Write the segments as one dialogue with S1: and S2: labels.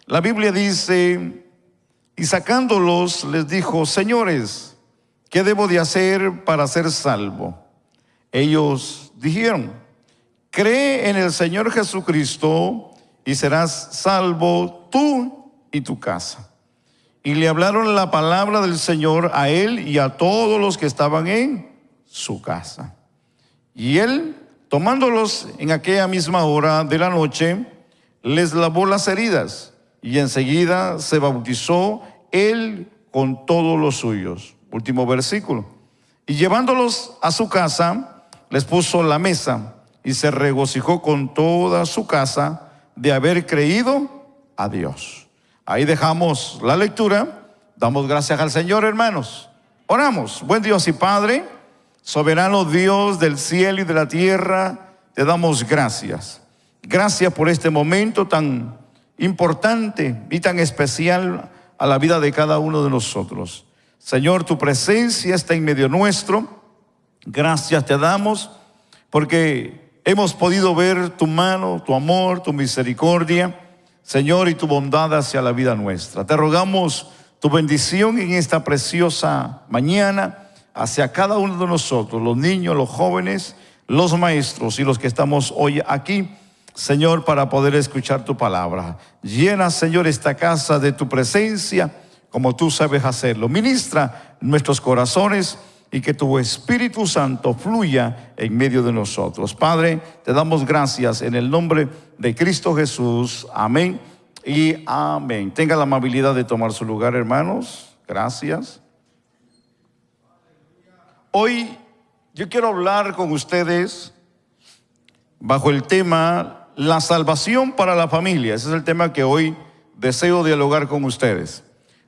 S1: La Biblia dice, y sacándolos les dijo: señores, ¿qué debo de hacer para ser salvo? Ellos dijeron: cree en el Señor Jesucristo y serás salvo tú y tu casa. Y le hablaron la palabra del Señor a él y a todos los que estaban en su casa. Y él, tomándolos en aquella misma hora de la noche, les lavó las heridas, y enseguida se bautizó él con todos los suyos. Último versículo. Y llevándolos a su casa, les puso la mesa, y se regocijó con toda su casa de haber creído a Dios. Ahí dejamos la lectura. Damos gracias al Señor, hermanos. Oramos. Buen Dios y Padre, soberano Dios del cielo y de la tierra, te damos gracias. Gracias por este momento tan importante y tan especial a la vida de cada uno de nosotros. Señor, tu presencia está en medio nuestro. Gracias te damos porque hemos podido ver tu mano, tu amor, tu misericordia, Señor, y tu bondad hacia la vida nuestra. Te rogamos tu bendición en esta preciosa mañana hacia cada uno de nosotros, los niños, los jóvenes, los maestros y los que estamos hoy aquí, Señor, para poder escuchar tu palabra. Llena, Señor, esta casa de tu presencia como tú sabes hacerlo. Ministra nuestros corazones y que tu Espíritu Santo fluya en medio de nosotros. Padre, te damos gracias en el nombre de Cristo Jesús. Amén y amén. Tenga la amabilidad de tomar su lugar, hermanos. Gracias. Hoy yo quiero hablar con ustedes bajo el tema la salvación para la familia. Ese es el tema que hoy deseo dialogar con ustedes.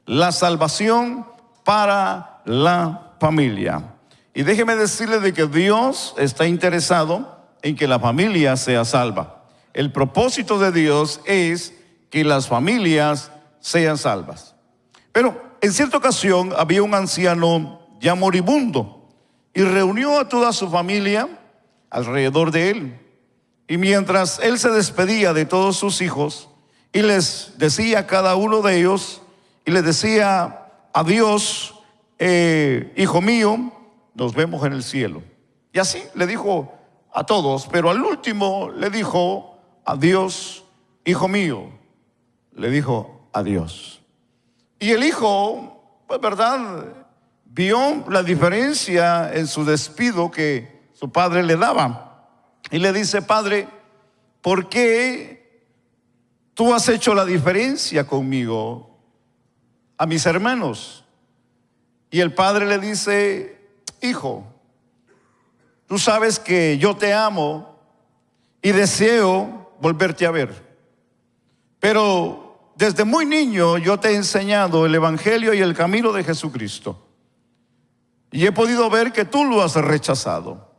S1: La salvación para la familia. Y déjeme decirle de que Dios está interesado en que la familia sea salva. El propósito de Dios es que las familias sean salvas. Pero en cierta ocasión había un anciano ya moribundo y reunió a toda su familia alrededor de él. Y mientras él se despedía de todos sus hijos y les decía a cada uno de ellos, y les decía: adiós, hijo mío, nos vemos en el cielo. Y así le dijo a todos, pero al último le dijo: adiós, hijo mío. Le dijo: adiós. Y el hijo, pues verdad, vio la diferencia en su despido que su padre le daba. Y le dice: padre, ¿por qué tú has hecho la diferencia conmigo a mis hermanos? Y el padre le dice: hijo, tú sabes que yo te amo y deseo volverte a ver. Pero desde muy niño yo te he enseñado el evangelio y el camino de Jesucristo. Y he podido ver que tú lo has rechazado.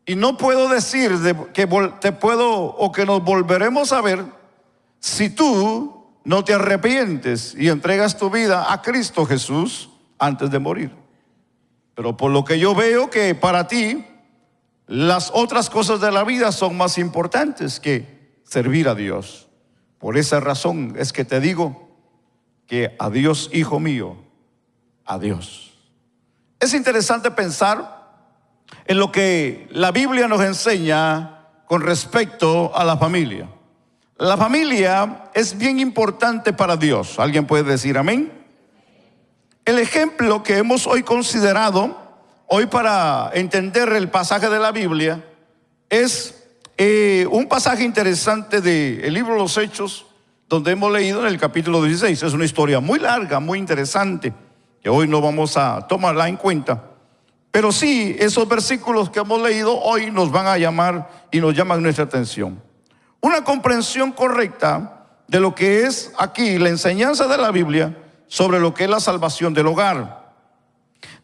S1: Y no puedo decir que te puedo o que nos volveremos a ver si tú no te arrepientes y entregas tu vida a Cristo Jesús antes de morir. Pero por lo que yo veo que para ti las otras cosas de la vida son más importantes que servir a Dios. Por esa razón es que te digo que adiós, hijo mío, adiós. Es interesante pensar en lo que la Biblia nos enseña con respecto a la familia. La familia es bien importante para Dios. ¿Alguien puede decir amén? El ejemplo que hemos hoy considerado, hoy para entender el pasaje de la Biblia, es un pasaje interesante del libro de los Hechos, donde hemos leído en el capítulo 16. Es una historia muy larga, muy interesante, que hoy no vamos a tomarla en cuenta. Pero sí, esos versículos que hemos leído hoy nos van a llamar y nos llaman nuestra atención. Una comprensión correcta de lo que es aquí la enseñanza de la Biblia sobre lo que es la salvación del hogar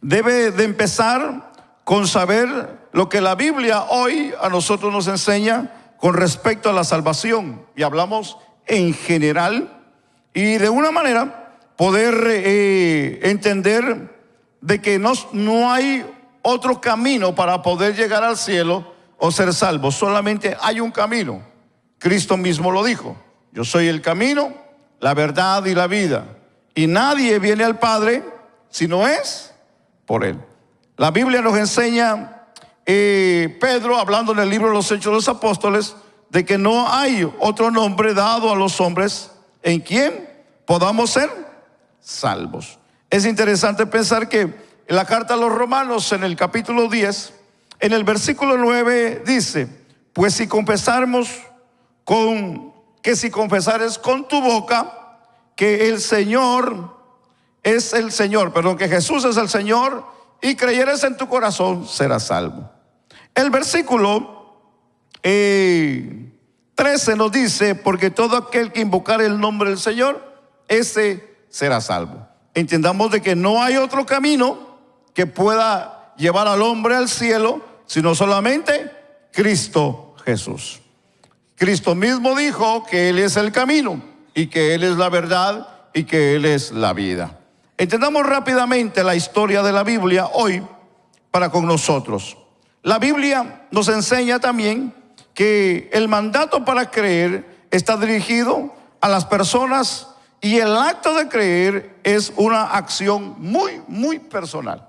S1: debe de empezar con saber lo que la Biblia hoy a nosotros nos enseña con respecto a la salvación. Y hablamos en general y de una manera poder entender de que no hay otro camino para poder llegar al cielo o ser salvo. Solamente hay un camino. Cristo mismo lo dijo: yo soy el camino, la verdad y la vida. Y nadie viene al Padre si no es por Él. La Biblia nos enseña, Pedro, hablando en el libro de los Hechos de los Apóstoles, de que no hay otro nombre dado a los hombres en quien podamos ser salvos. Es interesante pensar que en la carta a los Romanos, en el capítulo 10, en el versículo 9 dice: pues si confesares con tu boca que el Señor es el Señor, que Jesús es el Señor, y creyeres en tu corazón, serás salvo. El versículo 13 nos dice: porque todo aquel que invocare el nombre del Señor, ese será salvo. Entendamos de que no hay otro camino que pueda llevar al hombre al cielo, sino solamente Cristo Jesús. Cristo mismo dijo que Él es el camino, y que Él es la verdad, y que Él es la vida. Entendamos rápidamente la historia de la Biblia hoy para con nosotros. La Biblia nos enseña también que el mandato para creer está dirigido a las personas, y el acto de creer es una acción muy, muy personal.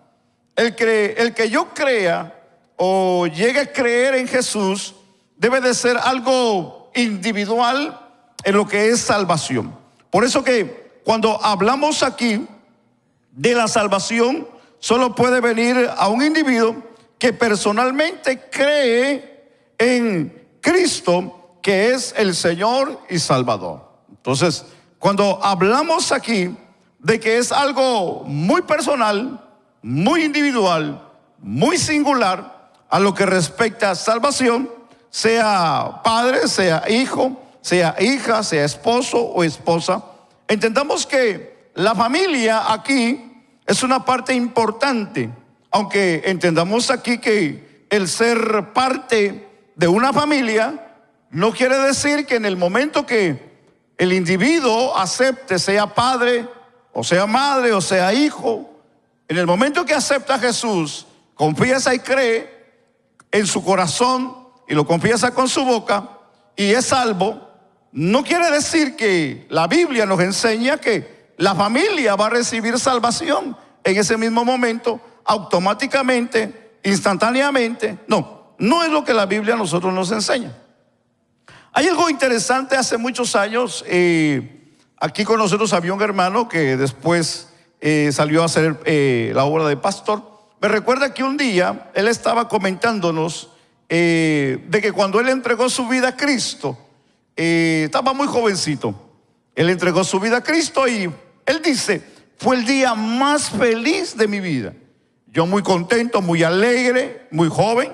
S1: El que yo crea o llegue a creer en Jesús debe de ser algo individual en lo que es salvación. Por eso que cuando hablamos aquí de la salvación, solo puede venir a un individuo que personalmente cree en Cristo, que es el Señor y Salvador. Entonces, cuando hablamos aquí de que es algo muy personal, muy individual, muy singular a lo que respecta a salvación, sea padre, sea hijo, sea hija, sea esposo o esposa, entendamos que la familia aquí es una parte importante, aunque entendamos aquí que el ser parte de una familia no quiere decir que en el momento que el individuo acepte, sea padre o sea madre o sea hijo, en el momento que acepta a Jesús, confiesa y cree en su corazón y lo confiesa con su boca y es salvo, no quiere decir que la Biblia nos enseña que la familia va a recibir salvación en ese mismo momento, automáticamente, instantáneamente. No es lo que la Biblia a nosotros nos enseña. Hay algo interesante. Hace muchos años aquí con nosotros había un hermano que después salió a hacer la obra de pastor. Me recuerda que un día él estaba comentándonos de que cuando él entregó su vida a Cristo, estaba muy jovencito. Él entregó su vida a Cristo y él dice: fue el día más feliz de mi vida. Yo muy contento, muy alegre, muy joven.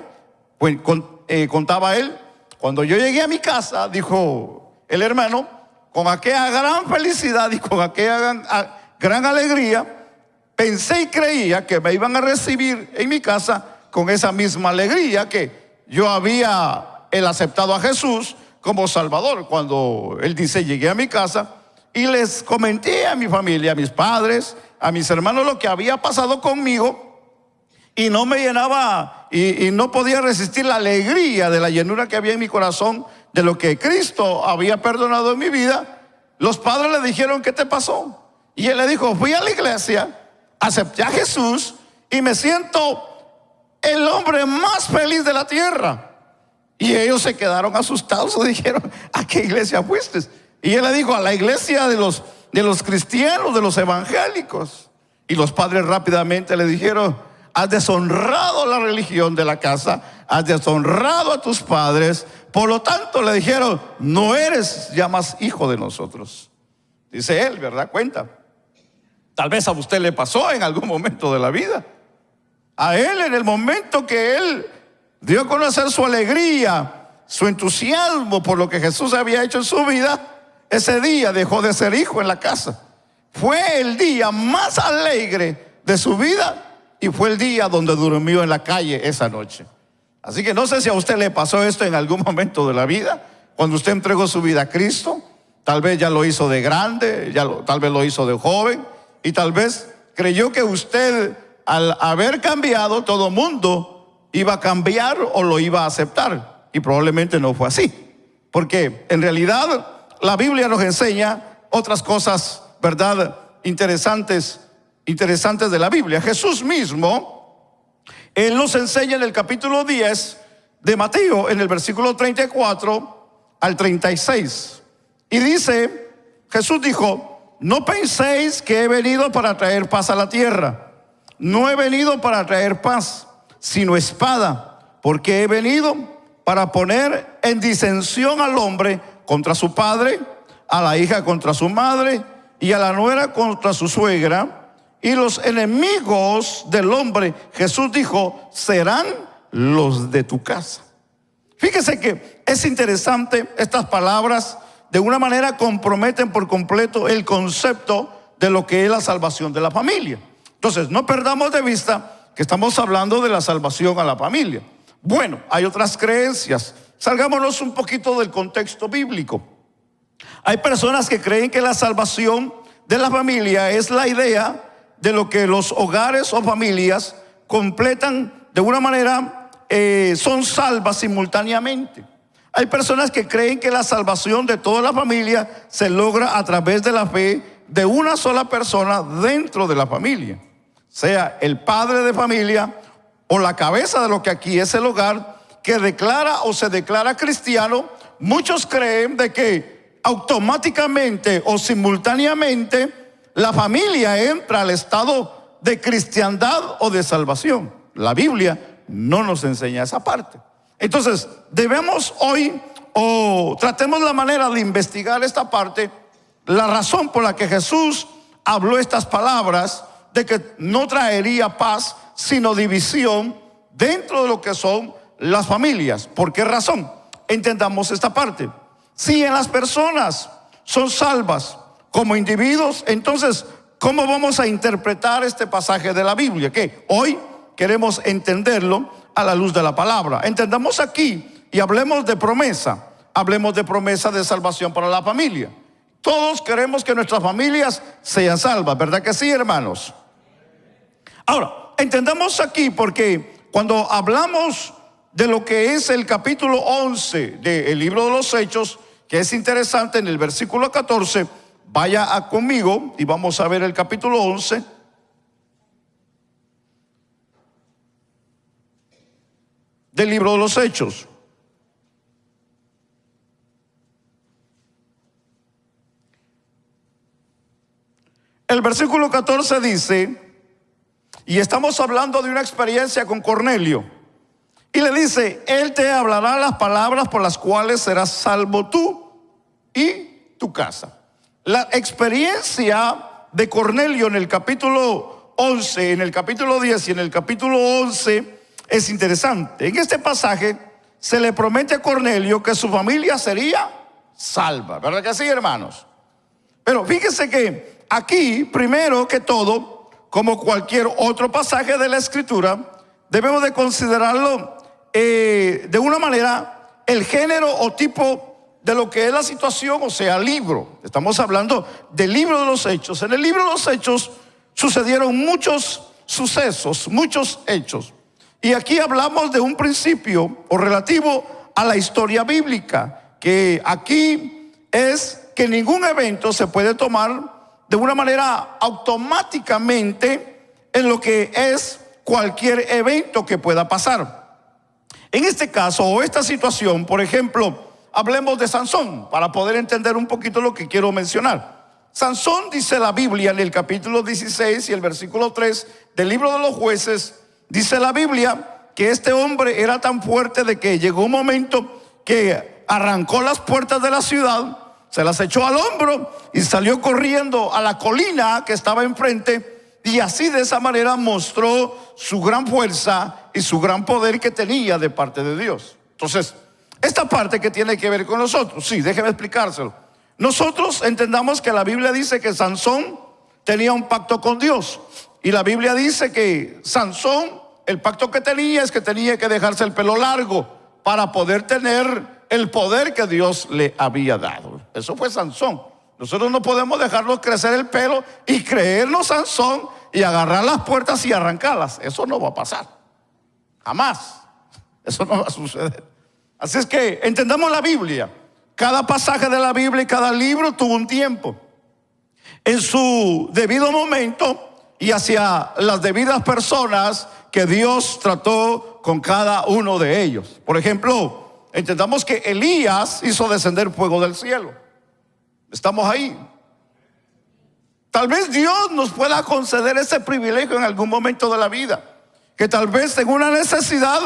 S1: Contaba él: cuando yo llegué a mi casa, dijo el hermano, con aquella gran felicidad y con aquella gran alegría, pensé y creía que me iban a recibir en mi casa con esa misma alegría que yo había aceptado a Jesús como Salvador. Cuando él dice: llegué a mi casa y les comenté a mi familia, a mis padres, a mis hermanos lo que había pasado conmigo, y no me llenaba y no podía resistir la alegría de la llenura que había en mi corazón de lo que Cristo había perdonado en mi vida. Los padres le dijeron: ¿qué te pasó? Y él le dijo: fui a la iglesia, acepté a Jesús y me siento el hombre más feliz de la tierra. Y ellos se quedaron asustados y dijeron: ¿a qué iglesia fuiste? Y él le dijo: a la iglesia de los cristianos, de los evangélicos. Y los padres rápidamente le dijeron: has deshonrado la religión de la casa, has deshonrado a tus padres, por lo tanto le dijeron: no eres ya más hijo de nosotros. Dice él, ¿verdad? Cuenta. Tal vez a usted le pasó en algún momento de la vida. A él, en el momento que él dio a conocer su alegría, su entusiasmo por lo que Jesús había hecho en su vida, ese día dejó de ser hijo en la casa. Fue el día más alegre de su vida y fue el día donde durmió en la calle esa noche. Así que no sé si a usted le pasó esto en algún momento de la vida, cuando usted entregó su vida a Cristo. Tal vez ya lo hizo de grande, tal vez lo hizo de joven, y tal vez creyó que usted, al haber cambiado, todo mundo iba a cambiar o lo iba a aceptar, y probablemente no fue así, porque en realidad la Biblia nos enseña otras cosas, ¿verdad?, interesantes de la Biblia. Jesús mismo, Él nos enseña en el capítulo 10 de Mateo, en el versículo 34 al 36. Y dice, Jesús dijo: no penséis que he venido para traer paz a la tierra. No he venido para traer paz, sino espada, porque he venido para poner en disensión al hombre contra su padre, a la hija contra su madre, y a la nuera contra su suegra, y los enemigos del hombre, Jesús dijo, serán los de tu casa. Fíjese que es interesante, estas palabras de una manera comprometen por completo el concepto de lo que es la salvación de la familia. Entonces, no perdamos de vista que estamos hablando de la salvación a la familia. Bueno, hay otras creencias. Salgámonos un poquito del contexto bíblico. Hay personas que creen que la salvación de la familia es la idea de lo que los hogares o familias completan de una manera, son salvas simultáneamente. Hay personas que creen que la salvación de toda la familia se logra a través de la fe de una sola persona dentro de la familia, sea el padre de familia o la cabeza de lo que aquí es el hogar, que declara o se declara cristiano. Muchos creen de que automáticamente o simultáneamente la familia entra al estado de cristiandad o de salvación. La Biblia no nos enseña esa parte. Entonces, debemos hoy, o tratemos la manera de investigar esta parte, la razón por la que Jesús habló estas palabras de que no traería paz, sino división dentro de lo que son las familias. ¿Por qué razón? Entendamos esta parte. Si en las personas son salvas como individuos, entonces, ¿cómo vamos a interpretar este pasaje de la Biblia? Que hoy queremos entenderlo a la luz de la palabra. Entendamos aquí y hablemos de promesa. Hablemos de promesa de salvación para la familia. Todos queremos que nuestras familias sean salvas, ¿verdad que sí, hermanos? Ahora, entendamos aquí porque cuando hablamos de lo que es el capítulo 11 del libro de los Hechos, que es interesante, en el versículo 14, vaya conmigo y vamos a ver el capítulo 11. Del libro de los Hechos. El versículo 14 dice, y estamos hablando de una experiencia con Cornelio, y le dice, él te hablará las palabras por las cuales serás salvo tú y tu casa. La experiencia de Cornelio en el capítulo 11, en el capítulo 10 y en el capítulo 11 es interesante. En este pasaje se le promete a Cornelio que su familia sería salva, ¿verdad que sí, hermanos? Pero fíjese que aquí, primero que todo, como cualquier otro pasaje de la Escritura, debemos de considerarlo de una manera el género o tipo de lo que es la situación, o sea, libro. Estamos hablando del libro de los Hechos. En el libro de los Hechos sucedieron muchos sucesos, muchos hechos. Y aquí hablamos de un principio o relativo a la historia bíblica, que aquí es que ningún evento se puede tomar de una manera automáticamente en lo que es cualquier evento que pueda pasar. En este caso o esta situación, por ejemplo, hablemos de Sansón para poder entender un poquito lo que quiero mencionar. Sansón, dice la Biblia en el capítulo 16 y el versículo 3 del libro de los Jueces, dice la Biblia que este hombre era tan fuerte de que llegó un momento que arrancó las puertas de la ciudad, se las echó al hombro y salió corriendo a la colina que estaba enfrente, y así de esa manera mostró su gran fuerza y su gran poder que tenía de parte de Dios. Entonces, esta parte que tiene que ver con nosotros, sí, déjeme explicárselo. Nosotros entendamos que la Biblia dice que Sansón tenía un pacto con Dios, y la Biblia dice que Sansón, el pacto que tenía es que tenía que dejarse el pelo largo para poder tener el poder que Dios le había dado. Eso fue Sansón. Nosotros no podemos dejarnos crecer el pelo y creernos Sansón y agarrar las puertas y arrancarlas. Eso no va a pasar, jamás. Eso no va a suceder. Así es que entendamos la Biblia. Cada pasaje de la Biblia y cada libro tuvo un tiempo. en su debido momento y hacia las debidas personas que Dios trató con cada uno de ellos. Por ejemplo, entendamos que Elías hizo descender fuego del cielo. Estamos ahí. Tal vez Dios nos pueda conceder ese privilegio en algún momento de la vida, que tal vez en una necesidad,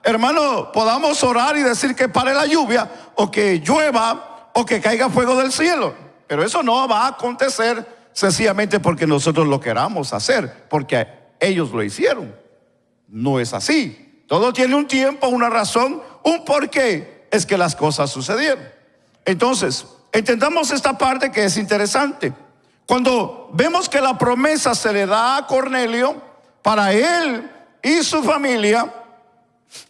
S1: hermano, podamos orar y decir que pare la lluvia, o que llueva, o que caiga fuego del cielo. Pero eso no va a acontecer sencillamente porque nosotros lo queramos hacer, porque ellos lo hicieron. No es así. Todo tiene un tiempo, una razón, un porqué es que las cosas sucedieron. Entonces, entendamos esta parte que es interesante. Cuando vemos que la promesa se le da a Cornelio para él y su familia,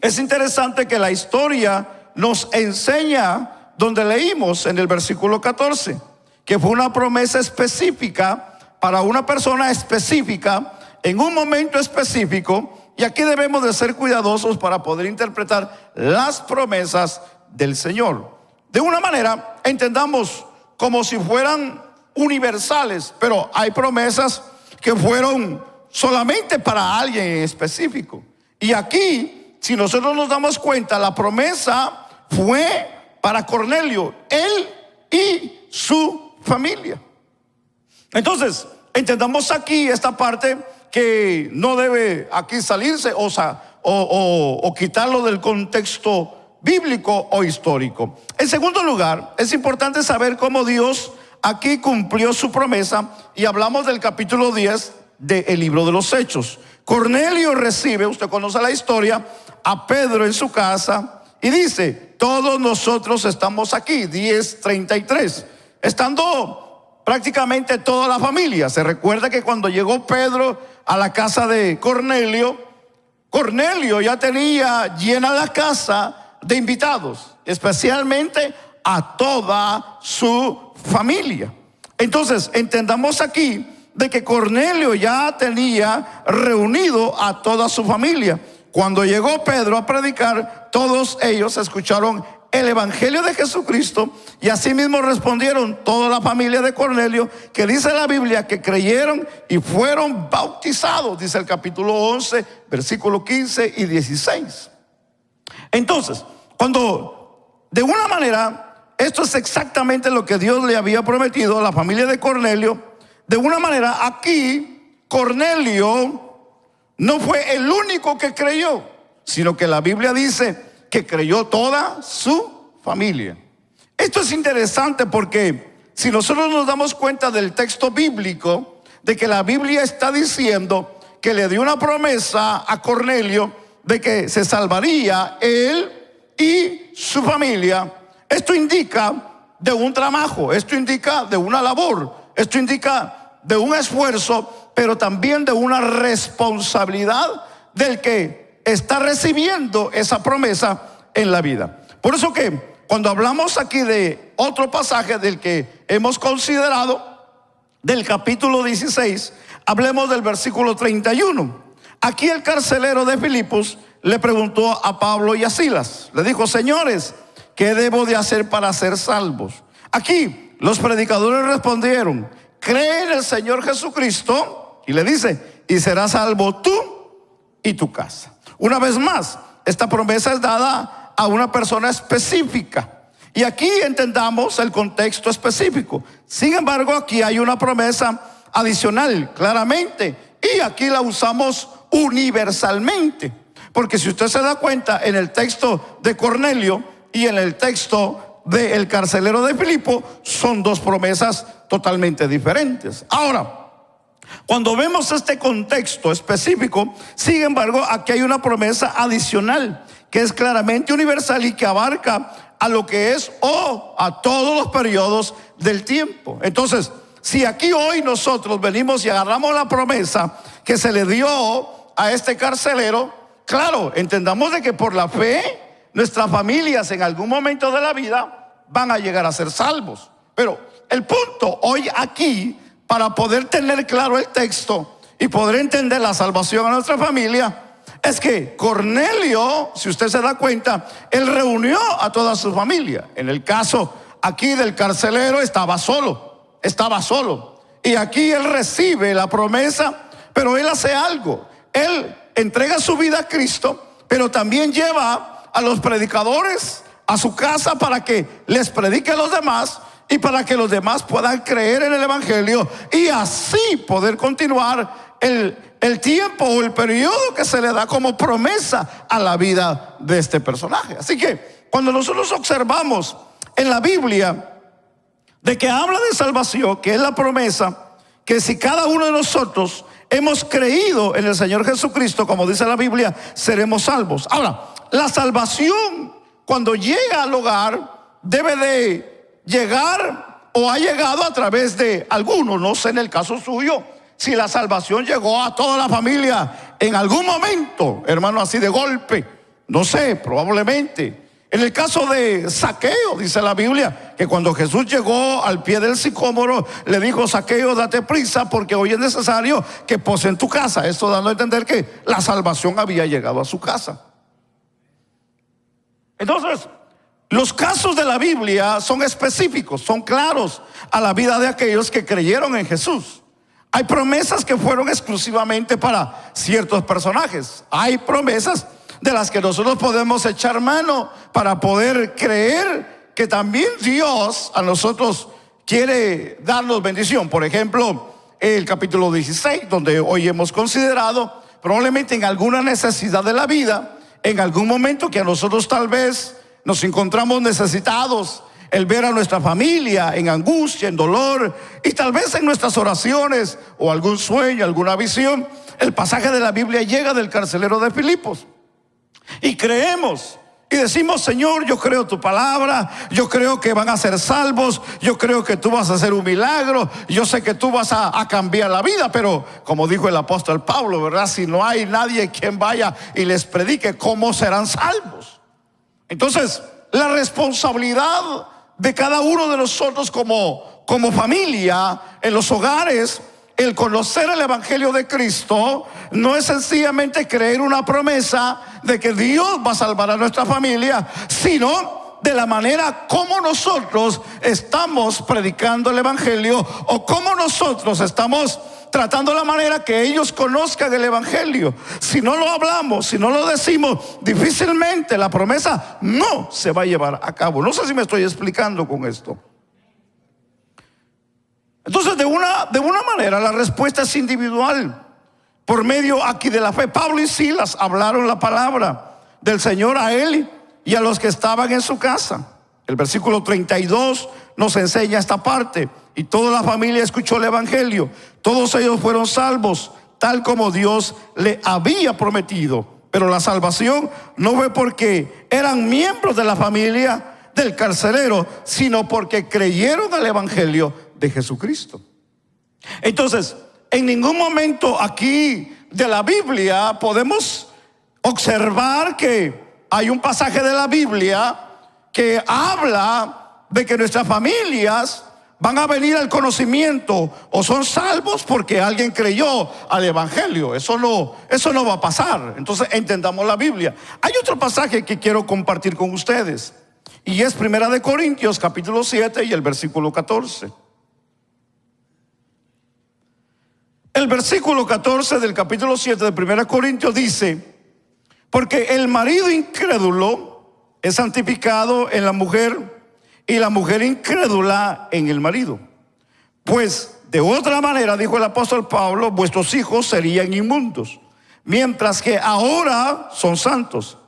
S1: es interesante que la historia nos enseña, donde leímos en el versículo 14, que fue una promesa específica para una persona específica en un momento específico. Y aquí debemos de ser cuidadosos para poder interpretar las promesas del Señor. De una manera, entendamos como si fueran universales, pero hay promesas que fueron solamente para alguien en específico. Y aquí, si nosotros nos damos cuenta, la promesa fue para Cornelio, él y su familia. Entonces, entendamos aquí esta parte que no debe aquí salirse o quitarlo del contexto bíblico o histórico. En segundo lugar, es importante saber cómo Dios aquí cumplió su promesa, y hablamos del capítulo 10 del libro de los Hechos. Cornelio recibe, usted conoce la historia, a Pedro en su casa y dice: todos nosotros estamos aquí, 10:33, estando prácticamente toda la familia. Se recuerda que cuando llegó Pedro a la casa de Cornelio, Cornelio ya tenía llena la casa de invitados, especialmente a toda su familia. Entonces, entendamos aquí de que Cornelio ya tenía reunido a toda su familia. Cuando llegó Pedro a predicar, todos ellos escucharon el evangelio de Jesucristo, y asimismo respondieron toda la familia de Cornelio, que dice la Biblia que creyeron y fueron bautizados, dice el capítulo 11, versículo 15 y 16. Entonces, cuando de una manera, esto es exactamente lo que Dios le había prometido a la familia de Cornelio, de una manera aquí Cornelio no fue el único que creyó, sino que la Biblia dice que creyó toda su familia. Esto es interesante porque si nosotros nos damos cuenta del texto bíblico, de que la Biblia está diciendo que le dio una promesa a Cornelio de que se salvaría él y su familia, esto indica de un trabajo, esto indica de una labor, esto indica de un esfuerzo, pero también de una responsabilidad del que está recibiendo esa promesa en la vida. Por eso que cuando hablamos aquí de otro pasaje del que hemos considerado, del capítulo 16, hablemos del versículo 31. Aquí el carcelero de Filipos le preguntó a Pablo y a Silas, le dijo: señores, ¿qué debo de hacer para ser salvos? Aquí los predicadores respondieron: cree en el Señor Jesucristo, y le dice, y serás salvo tú y tu casa. Una vez más, esta promesa es dada a una persona específica, y aquí entendamos el contexto específico. Sin embargo, aquí hay una promesa adicional, claramente, y aquí la usamos universalmente, porque si usted se da cuenta, en el texto de Cornelio y en el texto del carcelero de Filipo, son dos promesas totalmente diferentes. Ahora, cuando vemos este contexto específico, sin embargo, aquí hay una promesa adicional que es claramente universal y que abarca a lo que es a todos los periodos del tiempo. Entonces, si aquí hoy nosotros venimos y agarramos la promesa que se le dio a este carcelero, claro, entendamos de que por la fe nuestras familias en algún momento de la vida van a llegar a ser salvos. Pero el punto hoy aquí, para poder tener claro el texto y poder entender la salvación a nuestra familia, es que Cornelio, si usted se da cuenta, él reunió a toda su familia. En el caso aquí del carcelero estaba solo. Y aquí él recibe la promesa, pero él hace algo. Él entrega su vida a Cristo, pero también lleva a los predicadores a su casa para que les predique a los demás y para que los demás puedan creer en el evangelio y así poder continuar el tiempo o el periodo que se le da como promesa a la vida de este personaje. Así que cuando nosotros observamos en la Biblia de que habla de salvación, que es la promesa, que si cada uno de nosotros hemos creído en el Señor Jesucristo, como dice la Biblia, seremos salvos. Ahora, la salvación cuando llega al hogar debe de llegar o ha llegado a través de alguno, no sé en el caso suyo, si la salvación llegó a toda la familia en algún momento, hermano, así de golpe, no sé, probablemente. En el caso de Zaqueo, dice la Biblia, que cuando Jesús llegó al pie del sicómoro, le dijo: Zaqueo, date prisa porque hoy es necesario que pose en tu casa. Esto dando a entender que la salvación había llegado a su casa. Entonces, los casos de la Biblia son específicos, son claros a la vida de aquellos que creyeron en Jesús. Hay promesas que fueron exclusivamente para ciertos personajes. Hay promesas de las que nosotros podemos echar mano para poder creer que también Dios a nosotros quiere darnos bendición. Por ejemplo, el capítulo 16, donde hoy hemos considerado, probablemente en alguna necesidad de la vida, en algún momento que a nosotros tal vez nos encontramos necesitados, el ver a nuestra familia en angustia, en dolor, y tal vez en nuestras oraciones o algún sueño, alguna visión, el pasaje de la Biblia llega del carcelero de Filipos. Y creemos y decimos: Señor, yo creo tu palabra, yo creo que van a ser salvos, yo creo que tú vas a hacer un milagro, yo sé que tú vas a cambiar la vida. Pero como dijo el apóstol Pablo, ¿verdad? Si no hay nadie quien vaya y les predique, ¿cómo serán salvos? Entonces, la responsabilidad de cada uno de nosotros como familia en los hogares, el conocer el evangelio de Cristo, no es sencillamente creer una promesa de que Dios va a salvar a nuestra familia, sino de la manera como nosotros estamos predicando el evangelio o como nosotros estamos tratando la manera que ellos conozcan el evangelio. Si no lo hablamos, si no lo decimos, difícilmente la promesa no se va a llevar a cabo. No sé si me estoy explicando con esto. Entonces, de una manera la respuesta es individual, por medio aquí de la fe. Pablo y Silas hablaron la palabra del Señor a él y a los que estaban en su casa. El versículo 32 nos enseña esta parte: y toda la familia escuchó el evangelio, todos ellos fueron salvos, tal como Dios le había prometido. Pero la salvación no fue porque eran miembros de la familia del carcelero, sino porque creyeron al evangelio de Jesucristo. Entonces, en ningún momento aquí de la Biblia podemos observar que hay un pasaje de la Biblia que habla de que nuestras familias van a venir al conocimiento o son salvos porque alguien creyó al evangelio. Eso no va a pasar. Entonces, entendamos la Biblia. Hay otro pasaje que quiero compartir con ustedes, y es 1 Corintios capítulo 7 y el versículo 14. El versículo 14 del capítulo 7 de 1 Corintios dice: porque el marido incrédulo es santificado en la mujer y la mujer incrédula en el marido. Pues de otra manera, dijo el apóstol Pablo, vuestros hijos serían inmundos, mientras que ahora son santos.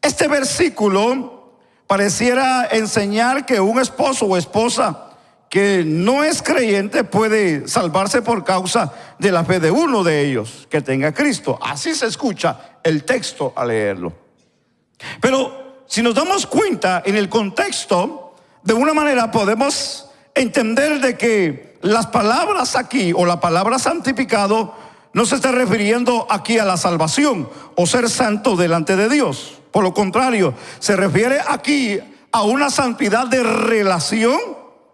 S1: Este versículo pareciera enseñar que un esposo o esposa que no es creyente puede salvarse por causa de la fe de uno de ellos que tenga Cristo. Así se escucha el texto al leerlo. Pero si nos damos cuenta en el contexto, de una manera podemos entender de que las palabras aquí, o la palabra santificado, no se está refiriendo aquí a la salvación o ser santo delante de Dios. Por lo contrario, se refiere aquí a una santidad de relación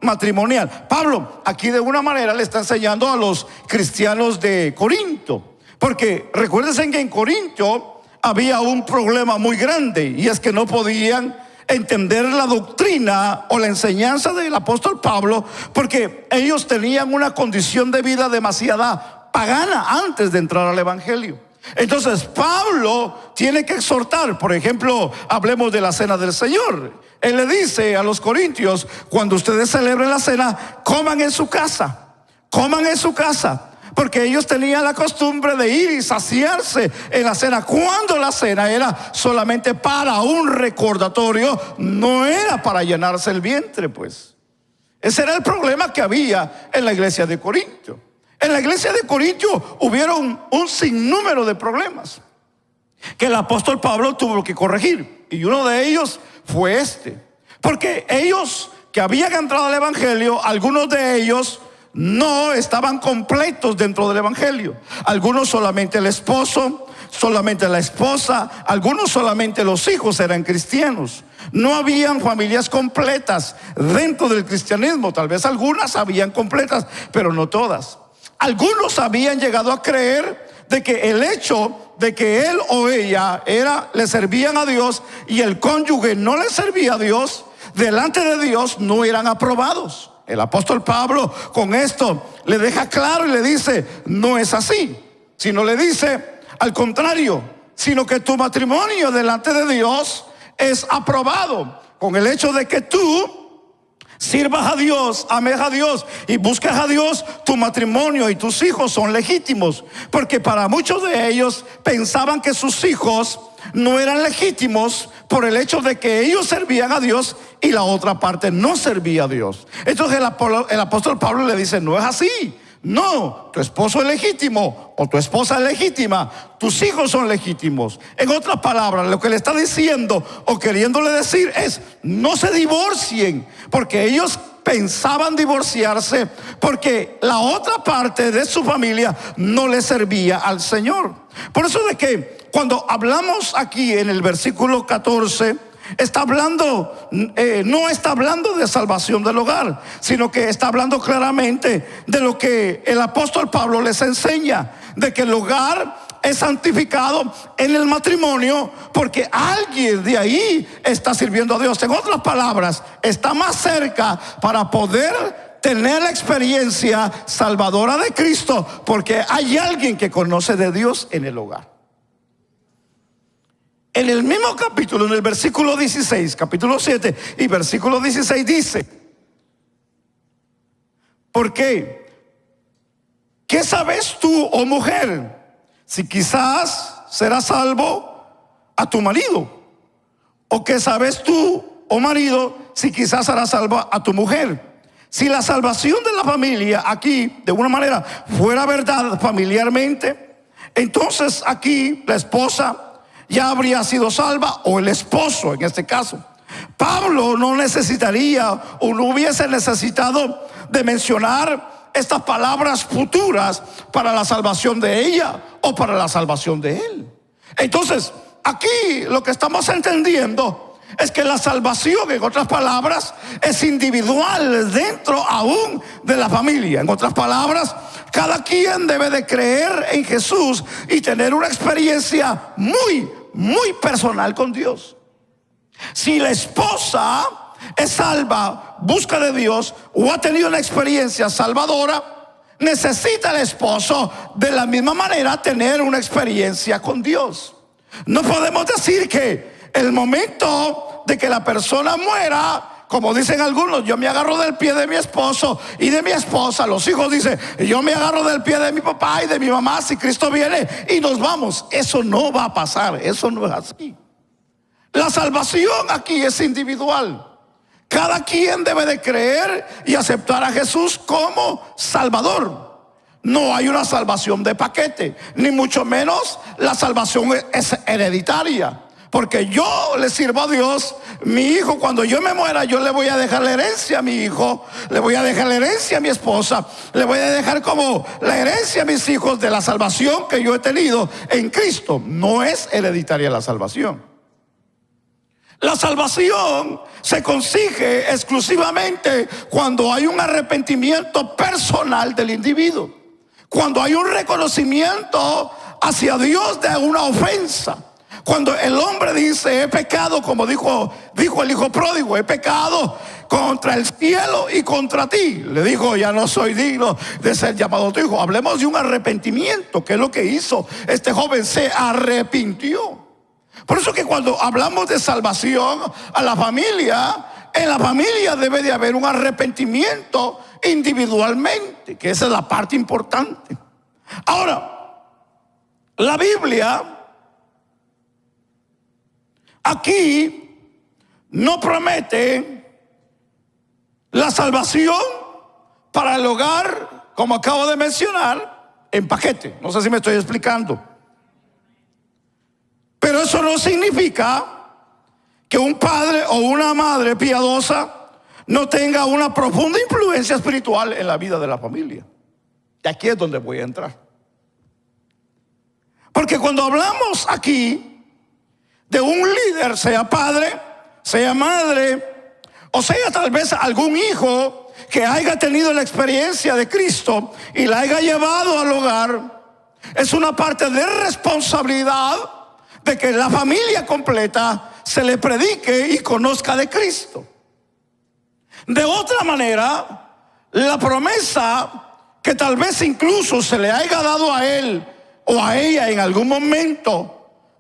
S1: matrimonial. Pablo aquí de una manera le está enseñando a los cristianos de Corinto, porque recuérdense que en Corinto había un problema muy grande, y es que no podían entender la doctrina o la enseñanza del apóstol Pablo, porque ellos tenían una condición de vida demasiada pagana antes de entrar al evangelio. Entonces Pablo tiene que exhortar. Por ejemplo, hablemos de la cena del Señor. Él le dice a los corintios: cuando ustedes celebren la cena, coman en su casa, coman en su casa. Porque ellos tenían la costumbre de ir y saciarse en la cena, cuando la cena era solamente para un recordatorio, no era para llenarse el vientre, pues. Ese era el problema que había en la iglesia de Corinto. En la iglesia de Corinto hubieron un sinnúmero de problemas que el apóstol Pablo tuvo que corregir. Y uno de ellos fue este. Porque ellos que habían entrado al evangelio, algunos de ellos no estaban completos dentro del evangelio. Algunos solamente el esposo, solamente la esposa, algunos solamente los hijos eran cristianos. No habían familias completas dentro del cristianismo. Tal vez algunas habían completas, pero no todas. Algunos habían llegado a creer de que el hecho de que él o ella le servían a Dios y el cónyuge no le servía a Dios, delante de Dios no eran aprobados. El apóstol Pablo con esto le deja claro y le dice: no es así, sino le dice al contrario, sino que tu matrimonio delante de Dios es aprobado con el hecho de que tú sirvas a Dios, ames a Dios y busques a Dios. Tu matrimonio y tus hijos son legítimos, porque para muchos de ellos pensaban que sus hijos no eran legítimos por el hecho de que ellos servían a Dios y la otra parte no servía a Dios. Entonces el apóstol Pablo le dice: no es así. No, tu esposo es legítimo o tu esposa es legítima, tus hijos son legítimos. En otras palabras, lo que le está diciendo o queriéndole decir es: no se divorcien, porque ellos pensaban divorciarse porque la otra parte de su familia no le servía al Señor. Por eso de que cuando hablamos aquí en el versículo 14, está hablando, no está hablando de salvación del hogar, sino que está hablando claramente de lo que el apóstol Pablo les enseña, de que el hogar es santificado en el matrimonio porque alguien de ahí está sirviendo a Dios. En otras palabras, está más cerca para poder tener la experiencia salvadora de Cristo, porque hay alguien que conoce de Dios en el hogar. En el mismo capítulo, en el versículo 16, capítulo 7 y versículo 16 dice: ¿por qué? ¿Qué sabes tú, oh mujer, si quizás serás salvo a tu marido? ¿O qué sabes tú, oh marido, si quizás harás salvo a tu mujer? Si la salvación de la familia aquí, de alguna manera, fuera verdad familiarmente, entonces aquí la esposa ya habría sido salva, o el esposo en este caso. Pablo no necesitaría o no hubiese necesitado de mencionar estas palabras futuras para la salvación de ella o para la salvación de él. Entonces, aquí lo que estamos entendiendo es que la salvación, en otras palabras, es individual dentro aún de la familia. En otras palabras, cada quien debe de creer en Jesús y tener una experiencia muy personal con Dios. Si la esposa es salva, busca de Dios o ha tenido una experiencia salvadora, necesita el esposo de la misma manera tener una experiencia con Dios. No podemos decir que el momento de que la persona muera, como dicen algunos, yo me agarro del pie de mi esposo y de mi esposa. Los hijos dicen: yo me agarro del pie de mi papá y de mi mamá si Cristo viene y nos vamos. Eso no va a pasar, eso no es así. La salvación aquí es individual. Cada quien debe de creer y aceptar a Jesús como Salvador. No hay una salvación de paquete, ni mucho menos la salvación es hereditaria. Porque yo le sirvo a Dios, mi hijo, cuando yo me muera, yo le voy a dejar la herencia a mi hijo, le voy a dejar la herencia a mi esposa, le voy a dejar como la herencia a mis hijos de la salvación que yo he tenido en Cristo. No es hereditaria la salvación. La salvación se consigue exclusivamente cuando hay un arrepentimiento personal del individuo, cuando hay un reconocimiento hacia Dios de una ofensa, Cuando el hombre dice, he pecado, como dijo el hijo pródigo, he pecado contra el cielo y contra ti. Le dijo, ya no soy digno de ser llamado tu hijo. Hablemos de un arrepentimiento, que es lo que hizo este joven, se arrepintió. Por eso que cuando hablamos de salvación a la familia, en la familia debe de haber un arrepentimiento individualmente, que esa es la parte importante. Ahora, la Biblia aquí no promete la salvación para el hogar, como acabo de mencionar, en paquete. No sé si me estoy explicando. Pero eso no significa que un padre o una madre piadosa no tenga una profunda influencia espiritual en la vida de la familia. Y aquí es donde voy a entrar. Porque cuando hablamos aquí de un líder, sea padre, sea madre, o sea tal vez algún hijo que haya tenido la experiencia de Cristo y la haya llevado al hogar, es una parte de responsabilidad de que la familia completa se le predique y conozca de Cristo. De otra manera, la promesa que tal vez incluso se le haya dado a él o a ella en algún momento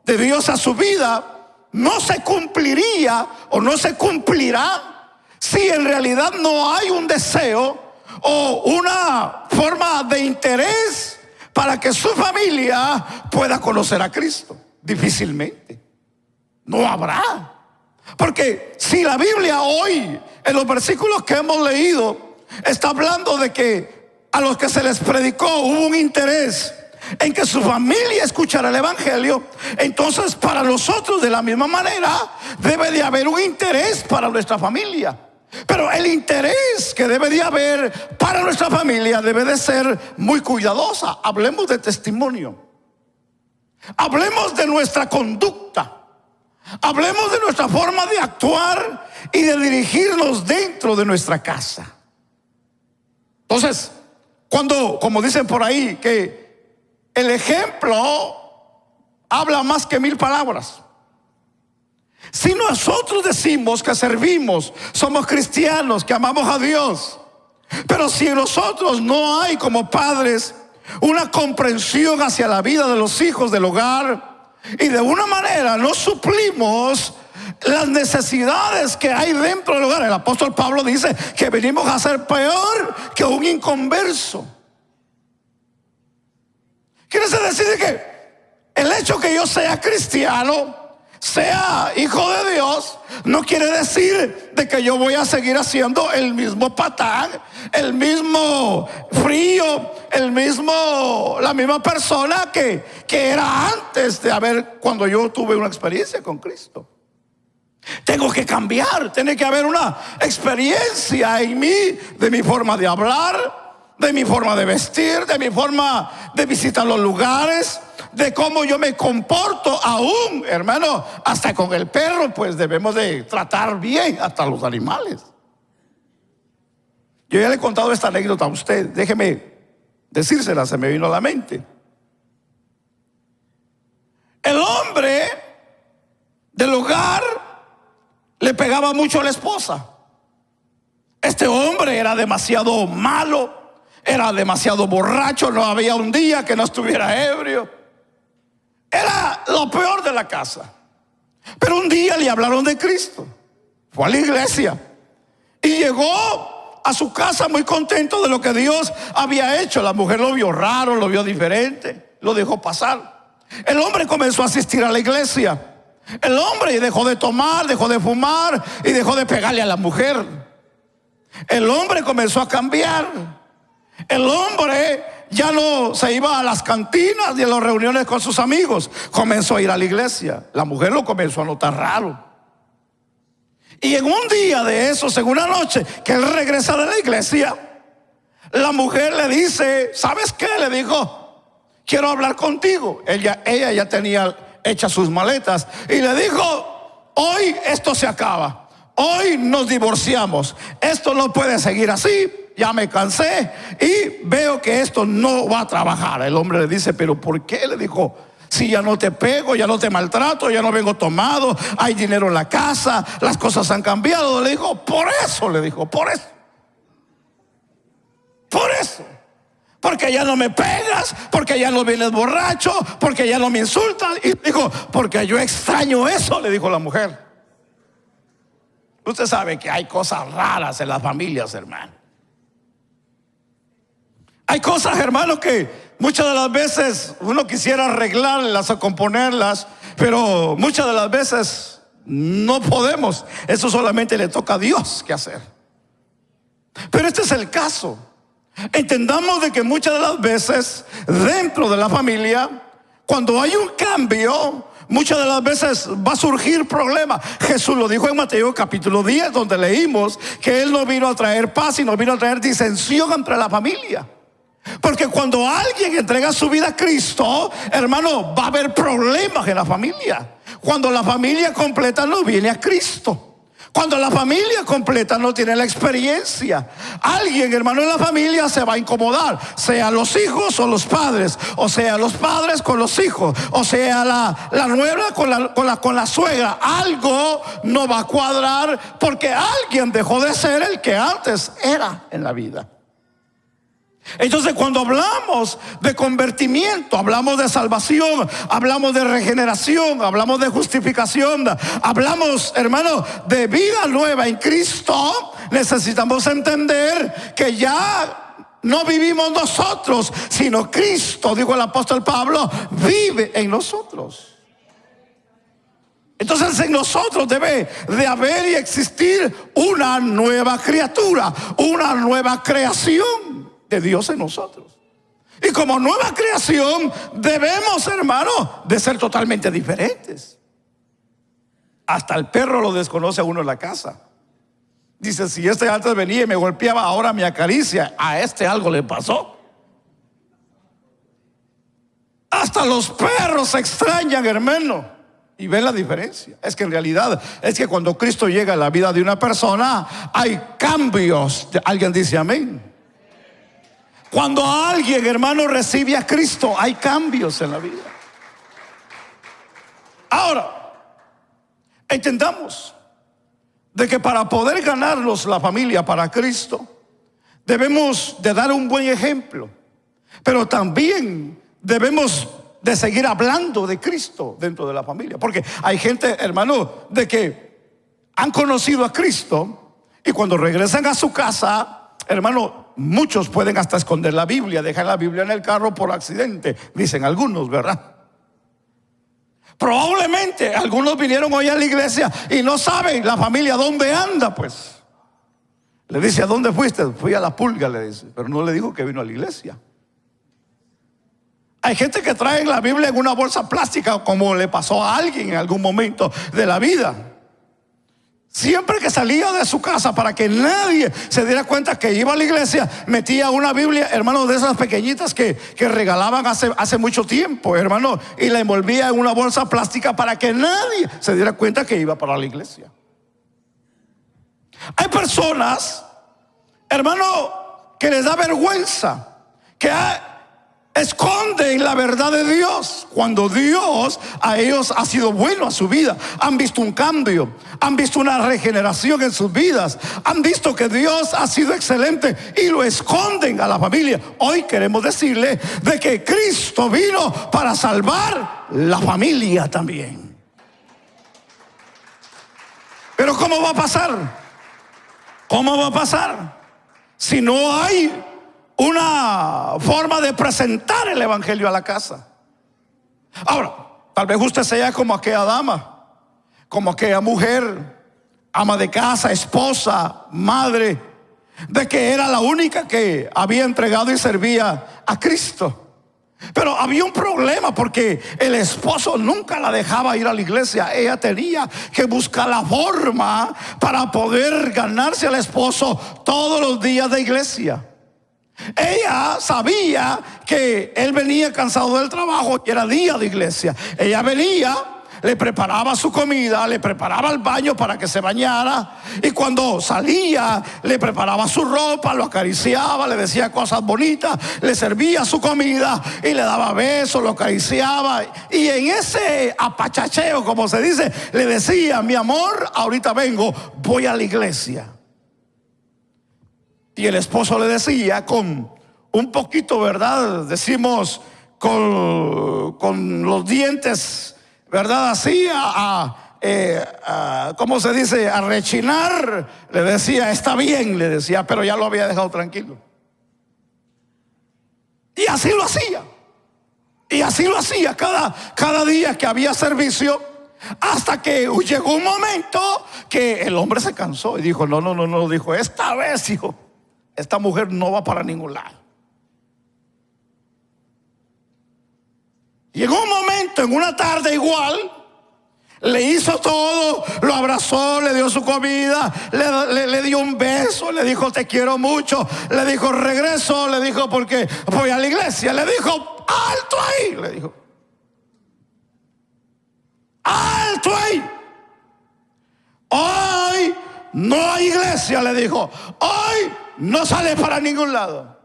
S1: de Dios a su vida, no se cumpliría o no se cumplirá si en realidad no hay un deseo o una forma de interés para que su familia pueda conocer a Cristo. Difícilmente. No habrá. Porque si la Biblia hoy, en los versículos que hemos leído, está hablando de que a los que se les predicó hubo un interés en que su familia escuchara el evangelio, entonces para nosotros de la misma manera debe de haber un interés para nuestra familia. Pero el interés que debe de haber para nuestra familia debe de ser muy cuidadosa. Hablemos de testimonio. Hablemos de nuestra conducta. Hablemos de nuestra forma de actuar y de dirigirnos dentro de nuestra casa. Entonces, cuando, como dicen por ahí, que el ejemplo habla más que 1000 palabras. Si nosotros decimos que servimos, somos cristianos, que amamos a Dios, pero si en nosotros no hay como padres una comprensión hacia la vida de los hijos del hogar, y de una manera no suplimos las necesidades que hay dentro del hogar. El apóstol Pablo dice que venimos a ser peor que un inconverso. Quiere decir que el hecho que yo sea cristiano, sea hijo de Dios, no quiere decir de que yo voy a seguir haciendo el mismo patán, el mismo frío, la misma persona que era antes de cuando yo tuve una experiencia con Cristo. Tengo que cambiar, tiene que haber una experiencia en mí, de mi forma de hablar, de mi forma de vestir, de mi forma de visitar los lugares, de cómo yo me comporto aún, hermano, hasta con el perro, pues debemos de tratar bien hasta los animales. Yo ya le he contado esta anécdota a usted, déjeme decírsela, se me vino a la mente. El hombre del hogar le pegaba mucho a la esposa. Este hombre era demasiado malo, era demasiado borracho, no había un día que no estuviera ebrio. Era lo peor de la casa. Pero un día le hablaron de Cristo. Fue a la iglesia y llegó a su casa muy contento de lo que Dios había hecho. La mujer lo vio raro, lo vio diferente, lo dejó pasar. El hombre comenzó a asistir a la iglesia. El hombre dejó de tomar, dejó de fumar y dejó de pegarle a la mujer. El hombre comenzó a cambiar. El hombre ya no se iba a las cantinas y a las reuniones con sus amigos, comenzó a ir a la iglesia. La mujer lo comenzó a notar raro. Y en un día de esos, en una noche que él regresa de la iglesia, la mujer le dice, ¿sabes qué? Le dijo, quiero hablar contigo. Ella ya tenía hechas sus maletas y le dijo, hoy esto se acaba, hoy nos divorciamos, esto no puede seguir así. Ya me cansé y veo que esto no va a trabajar. El hombre le dice, ¿pero por qué? Le dijo, Si ya no te pego, ya no te maltrato, ya no vengo tomado, hay dinero en la casa, las cosas han cambiado. Le dijo, por eso, por eso. Por eso. Porque ya no me pegas, porque ya no vienes borracho, porque ya no me insultas. Y dijo, porque yo extraño eso, le dijo la mujer. Usted sabe que hay cosas raras en las familias, hermano. Hay cosas, hermano, que muchas de las veces uno quisiera arreglarlas o componerlas, pero muchas de las veces no podemos. Eso solamente le toca a Dios que hacer. Pero este es el caso. Entendamos de que muchas de las veces dentro de la familia, cuando hay un cambio, muchas de las veces va a surgir problemas. Jesús lo dijo en Mateo capítulo 10, donde leímos que Él no vino a traer paz, sino vino a traer disensión entre la familia. Porque cuando alguien entrega su vida a Cristo, hermano, va a haber problemas en la familia. Cuando la familia completa no viene a Cristo. Cuando la familia completa no tiene la experiencia, alguien, hermano, en la familia se va a incomodar, sea los hijos o los padres, o sea los padres con los hijos, o sea la nuera con la suegra. Algo no va a cuadrar porque alguien dejó de ser el que antes era en la vida. Entonces, cuando hablamos de convertimiento, hablamos de salvación, hablamos de regeneración, hablamos de justificación, hablamos, hermano, de vida nueva en Cristo. Necesitamos entender que ya no vivimos nosotros, sino Cristo, dijo el apóstol Pablo, vive en nosotros. Entonces en nosotros debe de haber y existir una nueva criatura, una nueva creación de Dios en nosotros. Y como nueva creación debemos, hermano, de ser totalmente diferentes. Hasta el perro lo desconoce a uno en la casa. Dice, si este antes venía y me golpeaba, ahora me acaricia. A este algo le pasó. Hasta los perros se extrañan, hermano, y ven la diferencia. Es que en realidad es que cuando Cristo llega a la vida de una persona, hay cambios. Alguien dice amén. Cuando alguien, hermano, recibe a Cristo, hay cambios en la vida. Ahora, entendamos de que para poder ganarnos la familia para Cristo, debemos de dar un buen ejemplo, pero también debemos de seguir hablando de Cristo dentro de la familia. Porque hay gente, hermano, de que han conocido a Cristo y cuando regresan a su casa, hermano, muchos pueden hasta esconder la Biblia, dejan la Biblia en el carro por accidente, dicen algunos, ¿verdad? Probablemente algunos vinieron hoy a la iglesia y no saben la familia dónde anda, pues. Le dice, ¿a dónde fuiste? Fui a la pulga, le dice, pero no le dijo que vino a la iglesia. Hay gente que trae la Biblia en una bolsa plástica, como le pasó a alguien en algún momento de la vida. Siempre que salía de su casa, para que nadie se diera cuenta que iba a la iglesia, metía una Biblia, hermano, de esas pequeñitas que regalaban hace mucho tiempo, hermano, y la envolvía en una bolsa plástica para que nadie se diera cuenta que iba para la iglesia. Hay personas, hermano, que les da vergüenza, que esconden la verdad de Dios, cuando Dios a ellos ha sido bueno a su vida. Han visto un cambio, han visto una regeneración en sus vidas, han visto que Dios ha sido excelente y lo esconden a la familia. Hoy queremos decirle de que Cristo vino para salvar la familia también. Pero ¿cómo va a pasar? ¿Cómo va a pasar si no hay una forma de presentar el evangelio a la casa? Ahora, tal vez usted sea como aquella dama, como aquella mujer, ama de casa, esposa, madre, de que era la única que había entregado y servía a Cristo. Pero había un problema porque el esposo nunca la dejaba ir a la iglesia. Ella tenía que buscar la forma para poder ganarse al esposo todos los días de iglesia. Ella sabía que él venía cansado del trabajo y era día de iglesia. Ella venía le preparaba su comida, le preparaba el baño para que se bañara, y cuando salía le preparaba su ropa, lo acariciaba, le decía cosas bonitas, le servía su comida y le daba besos, lo acariciaba, y en ese apachacheo, como se dice, le decía: mi amor, ahorita vengo, voy a la iglesia. Y el esposo le decía con un poquito, ¿verdad? Decimos con los dientes, ¿verdad? Así, ¿cómo se dice? A rechinar. Le decía: está bien, le decía, pero ya lo había dejado tranquilo. Y así lo hacía. Y así lo hacía cada día que había servicio, hasta que llegó un momento que el hombre se cansó y dijo: no, dijo, esta vez, hijo, esta mujer no va para ningún lado. Llegó un momento, en una tarde igual, le hizo todo, lo abrazó, le dio su comida, le dio un beso, le dijo: te quiero mucho, le dijo: regreso, le dijo: porque voy a la iglesia, le dijo: alto ahí, le dijo: alto ahí, hoy no hay iglesia, le dijo, hoy no sale para ningún lado.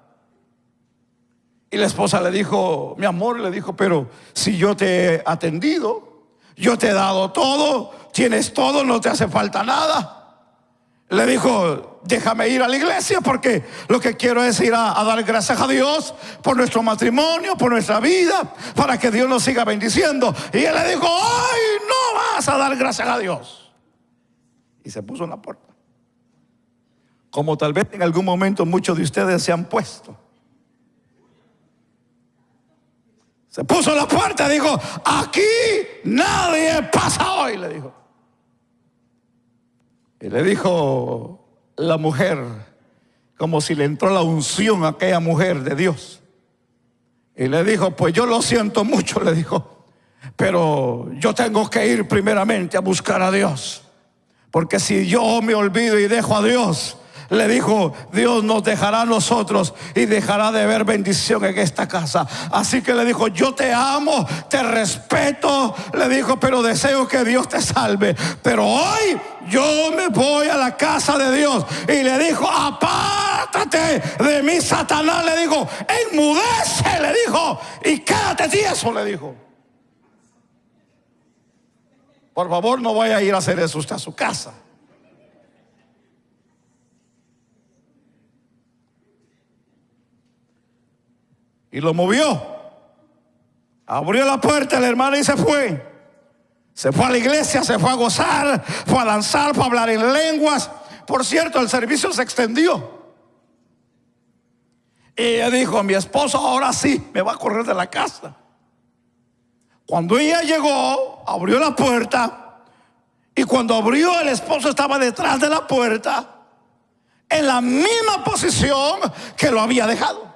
S1: Y la esposa le dijo: mi amor, le dijo, pero si yo te he atendido, yo te he dado todo, tienes todo, no te hace falta nada. Le dijo: déjame ir a la iglesia, porque lo que quiero es ir a dar gracias a Dios por nuestro matrimonio, por nuestra vida, para que Dios nos siga bendiciendo. Y él le dijo: hoy no vas a dar gracias a Dios. Y se puso en la puerta, como tal vez en algún momento muchos de ustedes se han puesto. Se puso en la puerta y dijo: aquí nadie pasa hoy, le dijo. Y le dijo la mujer, como si le entró la unción a aquella mujer de Dios, y le dijo: pues yo lo siento mucho, le dijo, pero yo tengo que ir primeramente a buscar a Dios, porque si yo me olvido y dejo a Dios, le dijo, Dios nos dejará a nosotros y dejará de haber bendición en esta casa. Así que le dijo: yo te amo, te respeto, le dijo, pero deseo que Dios te salve. Pero hoy yo me voy a la casa de Dios. Y le dijo: apártate de mí, Satanás, le dijo, enmudece, le dijo, y quédate tieso, le dijo. Por favor, no vaya a ir a hacer eso usted a su casa. Y lo movió, abrió la puerta la hermana y se fue. Se fue a la iglesia, se fue a gozar, fue a danzar, fue a hablar en lenguas. Por cierto, el servicio se extendió. Y ella dijo: mi esposo ahora sí me va a correr de la casa. Cuando ella llegó, abrió la puerta, y cuando abrió, el esposo estaba detrás de la puerta, en la misma posición que lo había dejado.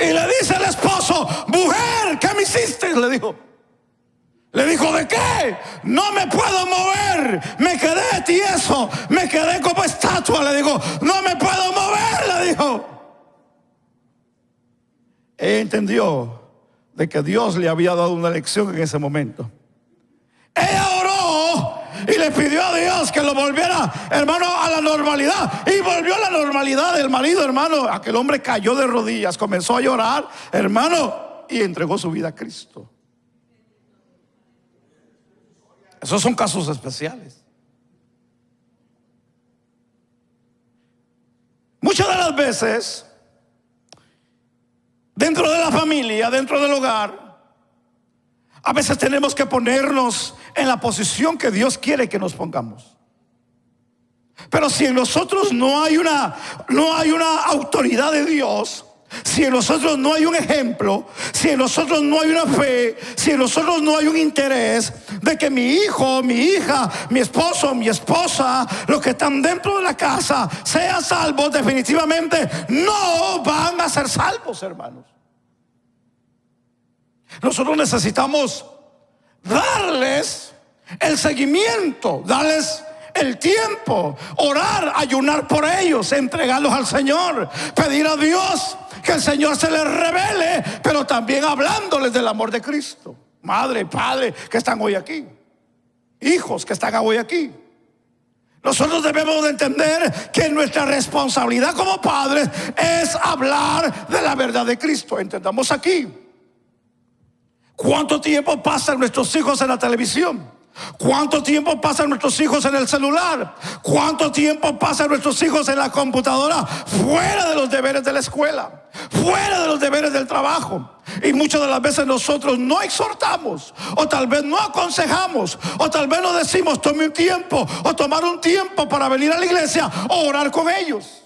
S1: Y le dice el esposo: mujer, ¿qué me hiciste? Le dijo. Le dijo: ¿de qué? No me puedo mover, me quedé tieso, me quedé como estatua. Le dijo: no me puedo mover, le dijo. Ella entendió de que Dios le había dado una lección en ese momento. Ella oró y le pidió a Dios que lo volviera, hermano, a la normalidad. Y volvió a la normalidad del marido, hermano. Aquel hombre cayó de rodillas, comenzó a llorar, hermano, y entregó su vida a Cristo. Esos son casos especiales. Muchas de las veces, dentro de la familia, dentro del hogar, a veces tenemos que ponernos en la posición que Dios quiere que nos pongamos. Pero si en nosotros no hay una autoridad de Dios, si en nosotros no hay un ejemplo, si en nosotros no hay una fe, si en nosotros no hay un interés de que mi hijo, mi hija, mi esposo, mi esposa, los que están dentro de la casa sean salvos, definitivamente no van a ser salvos, hermanos. Nosotros necesitamos darles el seguimiento, darles el tiempo, orar, ayunar por ellos, entregarlos al Señor, pedir a Dios que el Señor se les revele, pero también hablándoles del amor de Cristo. Madre, padre que están hoy aquí, hijos que están hoy aquí. Nosotros debemos de entender que nuestra responsabilidad como padres es hablar de la verdad de Cristo. Entendamos aquí. ¿Cuánto tiempo pasan nuestros hijos en la televisión? ¿Cuánto tiempo pasan nuestros hijos en el celular? ¿Cuánto tiempo pasan nuestros hijos en la computadora? Fuera de los deberes de la escuela, fuera de los deberes del trabajo. Y muchas de las veces nosotros no exhortamos, o tal vez no aconsejamos, o tal vez no decimos tome un tiempo, o tomar un tiempo para venir a la iglesia o orar con ellos.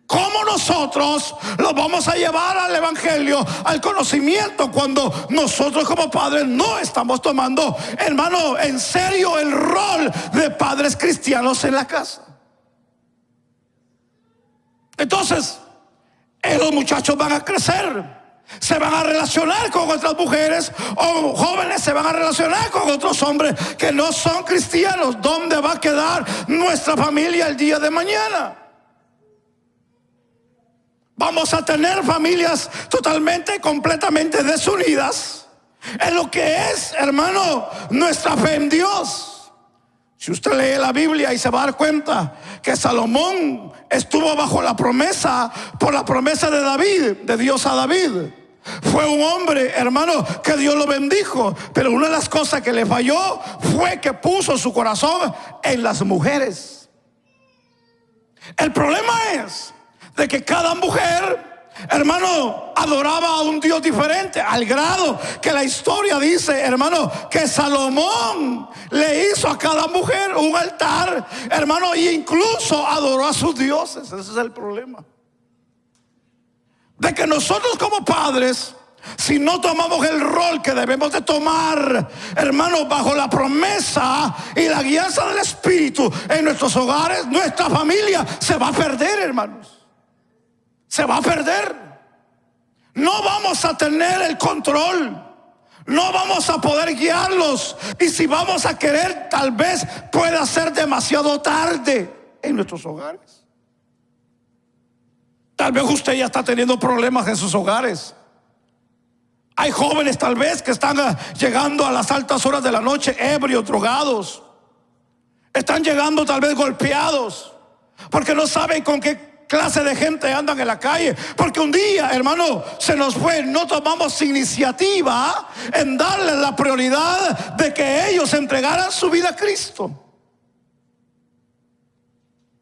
S1: ¿Cómo nosotros los vamos a llevar al evangelio, al conocimiento, cuando nosotros como padres no estamos tomando, hermano, en serio el rol de padres cristianos en la casa? Entonces, los muchachos van a crecer, se van a relacionar con otras mujeres, o jóvenes se van a relacionar con otros hombres que no son cristianos. ¿Dónde va a quedar nuestra familia el día de mañana? Vamos a tener familias totalmente, completamente desunidas en lo que es, hermano, nuestra fe en Dios. Si usted lee la Biblia y se va a dar cuenta que Salomón estuvo bajo la promesa, por la promesa de David, de Dios a David. Fue un hombre, hermano, que Dios lo bendijo, pero una de las cosas que le falló fue que puso su corazón en las mujeres. El problema es de que cada mujer, hermano, adoraba a un Dios diferente, al grado que la historia dice, hermano, que Salomón le hizo a cada mujer un altar, hermano, e incluso adoró a sus dioses. Ese es el problema. De que nosotros como padres, si no tomamos el rol que debemos de tomar, hermanos, bajo la promesa y la guianza del Espíritu en nuestros hogares, nuestra familia se va a perder, hermanos. Se va a perder. No vamos a tener el control, no vamos a poder guiarlos, y si vamos a querer, tal vez pueda ser demasiado tarde en nuestros hogares. Tal vez usted ya está teniendo problemas en sus hogares. Hay jóvenes tal vez que están llegando a las altas horas de la noche ebrios, drogados. Están llegando tal vez golpeados porque no saben con qué clase de gente andan en la calle, porque un día, hermano, se nos fue, no tomamos iniciativa en darles la prioridad de que ellos entregaran su vida a Cristo.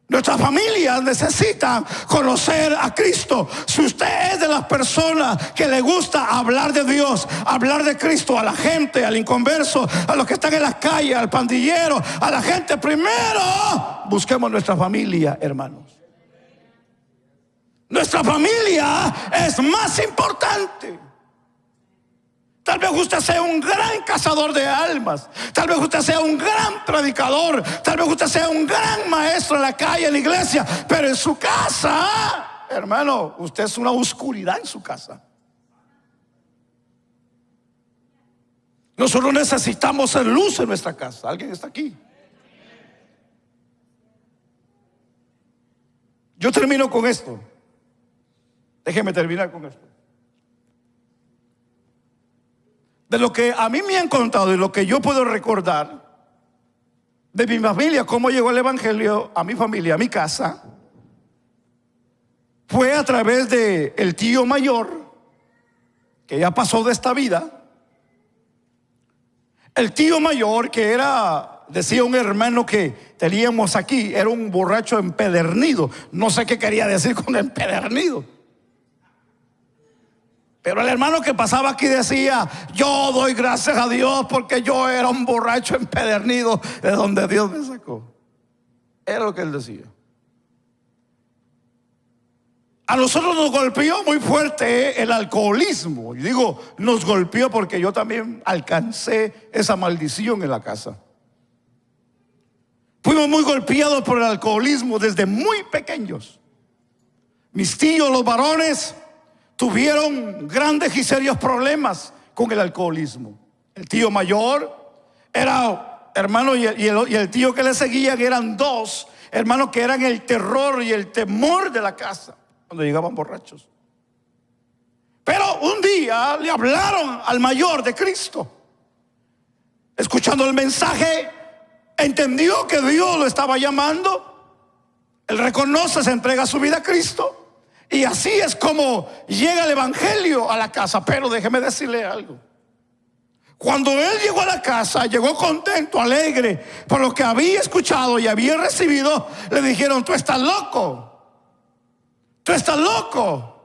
S1: Nuestras familias necesitan conocer a Cristo. Si usted es de las personas que le gusta hablar de Dios, hablar de Cristo a la gente, al inconverso, a los que están en las calles, al pandillero, a la gente, primero busquemos nuestra familia, hermanos. Nuestra familia es más importante. Tal vez usted sea un gran cazador de almas, tal vez usted sea un gran predicador, tal vez usted sea un gran maestro en la calle, en la iglesia, pero en su casa, hermano, usted es una oscuridad en su casa. Nosotros necesitamos ser luz en nuestra casa. ¿Alguien está aquí? Yo termino con esto. Déjeme terminar con esto. De lo que a mí me han contado y lo que yo puedo recordar de mi familia, cómo llegó el evangelio a mi familia, a mi casa, fue a través de el tío mayor, que ya pasó de esta vida. El tío mayor, que era, decía un hermano que teníamos aquí, era un borracho empedernido. No sé qué quería decir con empedernido. Pero el hermano que pasaba aquí decía: yo doy gracias a Dios porque yo era un borracho empedernido de donde Dios me sacó. Era lo que él decía. A nosotros nos golpeó muy fuerte el alcoholismo. Y digo, nos golpeó porque yo también alcancé esa maldición en la casa. Fuimos muy golpeados por el alcoholismo desde muy pequeños. Mis tíos, los varones, tuvieron grandes y serios problemas con el alcoholismo. El tío mayor era, hermano, y el tío que le seguían eran dos hermanos que eran el terror y el temor de la casa. cuando llegaban borrachos. Pero un día le hablaron al mayor de Cristo. Escuchando el mensaje, entendió que Dios lo estaba llamando. Él reconoce, se entrega su vida a Cristo. Y así es como llega el evangelio a la casa. Pero déjeme decirle algo. Cuando él llegó a la casa, llegó contento, alegre por lo que había escuchado y había recibido. Le dijeron: tú estás loco, tú estás loco,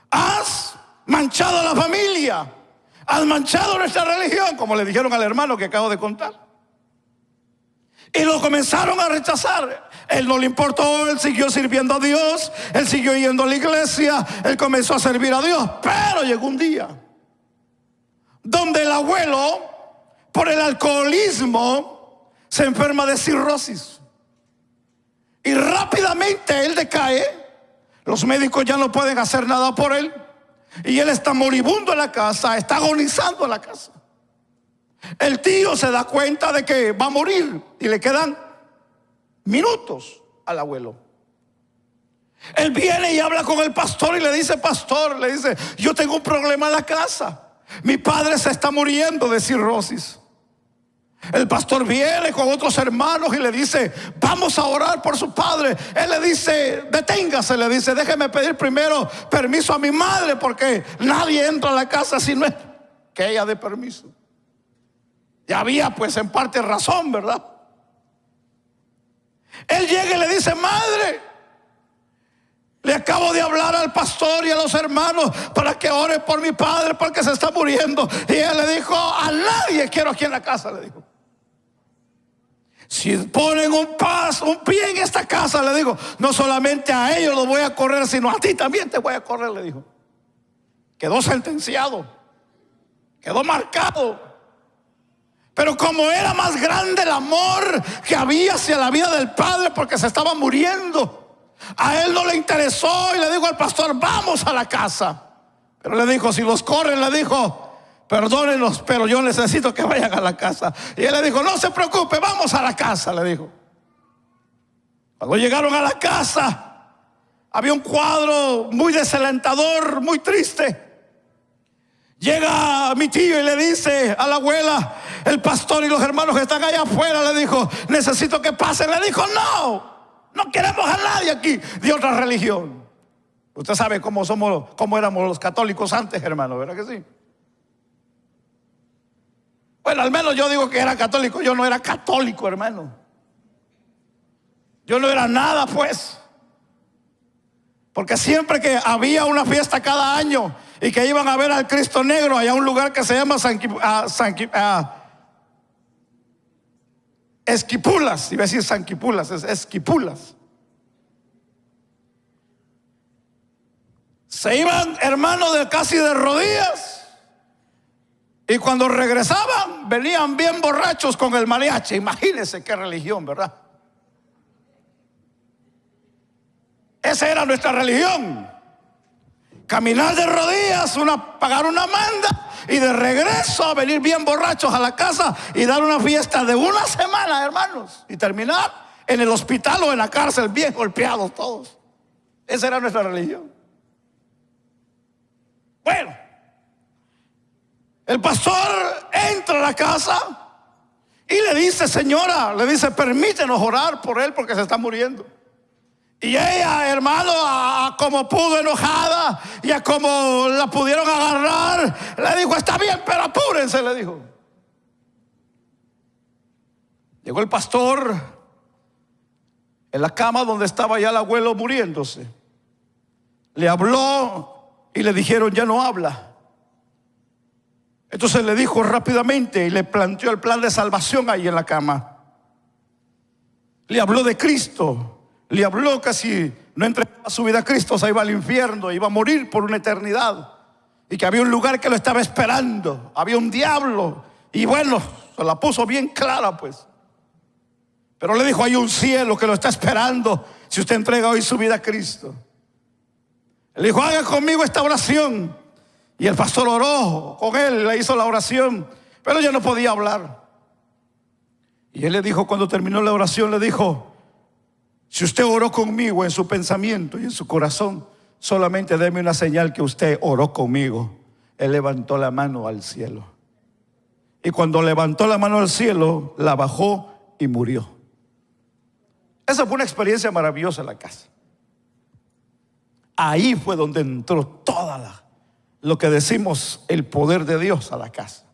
S1: has manchado a la familia, has manchado nuestra religión, como le dijeron al hermano que acabo de contar. Y lo comenzaron a rechazar. Él no le importó, él siguió sirviendo a Dios, él siguió yendo a la iglesia, él comenzó a servir a Dios. Pero llegó un día donde el abuelo, por el alcoholismo, se enferma de cirrosis. Y rápidamente él decae. Los médicos ya no pueden hacer nada por él. Y él está moribundo en la casa, está agonizando en la casa. El tío se da cuenta de que va a morir y le quedan minutos al abuelo. Él viene y habla con el pastor y le dice: pastor, le dice, yo tengo un problema en la casa. Mi padre se está muriendo de cirrosis. El pastor viene con otros hermanos y le dice: vamos a orar por su padre. Él le dice: deténgase, le dice, déjeme pedir primero permiso a mi madre, porque nadie entra a la casa si no es que ella dé permiso. Y había pues en parte razón, ¿verdad? Él llega y le dice: madre, le acabo de hablar al pastor y a los hermanos para que oren por mi padre porque se está muriendo. Y él le dijo: a nadie quiero aquí en la casa, le dijo. Si ponen un pie en esta casa, le digo, no solamente a ellos los voy a correr, sino a ti también te voy a correr, le dijo. Quedó sentenciado, quedó marcado. Pero como era más grande el amor que había hacia la vida del padre, porque se estaba muriendo, a él no le interesó y le dijo al pastor: vamos a la casa. Pero le dijo: si los corren, le dijo, perdónenos, pero yo necesito que vayan a la casa. Y él le dijo: no se preocupe, vamos a la casa, le dijo. Cuando llegaron a la casa, había un cuadro muy desalentador, muy triste. Llega mi tío y le dice a la abuela: el pastor y los hermanos que están allá afuera, le dijo, necesito que pasen. Le dijo: no queremos a nadie aquí de otra religión. Usted sabe cómo éramos los católicos antes, hermano, ¿verdad que sí? Bueno, al menos yo digo que era católico. Yo no era católico, hermano. Yo no era nada, pues. Porque siempre que había una fiesta cada año y que iban a ver al Cristo Negro allá a un lugar que se llama Esquipulas, iba a decir Sanquipulas, es Esquipulas. Se iban, hermanos, casi de rodillas. Y cuando regresaban, venían bien borrachos con el mariachi. Imagínense qué religión, ¿verdad? Esa era nuestra religión. Caminar de rodillas, pagar una manda y de regreso a venir bien borrachos a la casa y dar una fiesta de una semana, hermanos, y terminar en el hospital o en la cárcel bien golpeados todos. Esa era nuestra religión. Bueno, el pastor entra a la casa y le dice: señora, le dice, permítenos orar por él porque se está muriendo. Y ella, hermano, como pudo, enojada, y a como la pudieron agarrar, le dijo: está bien, pero apúrense, le dijo. Llegó el pastor en la cama donde estaba ya el abuelo muriéndose. Le habló y le dijeron: ya no habla. Entonces le dijo rápidamente y le planteó el plan de salvación ahí en la cama. Le habló de Cristo. Le habló que si no entregaba su vida a Cristo se iba al infierno, iba a morir por una eternidad, y que había un lugar que lo estaba esperando, había un diablo. Y bueno, se la puso bien clara, pues. Pero le dijo: hay un cielo que lo está esperando si usted entrega hoy su vida a Cristo. Le dijo: haga conmigo esta oración. Y el pastor oró con él, le hizo la oración, pero ella no podía hablar. Y él le dijo, cuando terminó la oración, le dijo: si usted oró conmigo en su pensamiento y en su corazón, solamente deme una señal que usted oró conmigo. Él levantó la mano al cielo. Y cuando levantó la mano al cielo, la bajó y murió. Esa fue una experiencia maravillosa en la casa. Ahí fue donde entró toda lo que decimos el poder de Dios a la casa.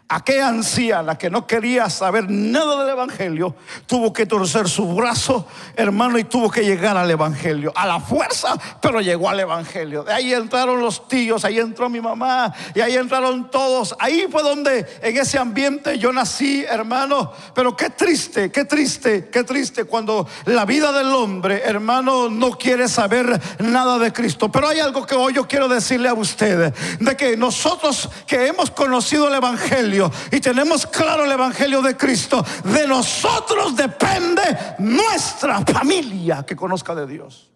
S1: Aquella anciana que no quería saber nada del evangelio tuvo que torcer su brazo, hermano, y tuvo que llegar al evangelio a la fuerza, pero llegó al evangelio. De ahí entraron los tíos, ahí entró mi mamá, y ahí entraron todos. Ahí fue donde en ese ambiente yo nací, hermano. Pero qué triste, qué triste, qué triste cuando la vida del hombre, hermano, no quiere saber nada de Cristo. Pero hay algo que hoy yo quiero decirle a ustedes, de que nosotros que hemos conocido el evangelio y tenemos claro el evangelio de Cristo, de nosotros depende nuestra familia que conozca de Dios.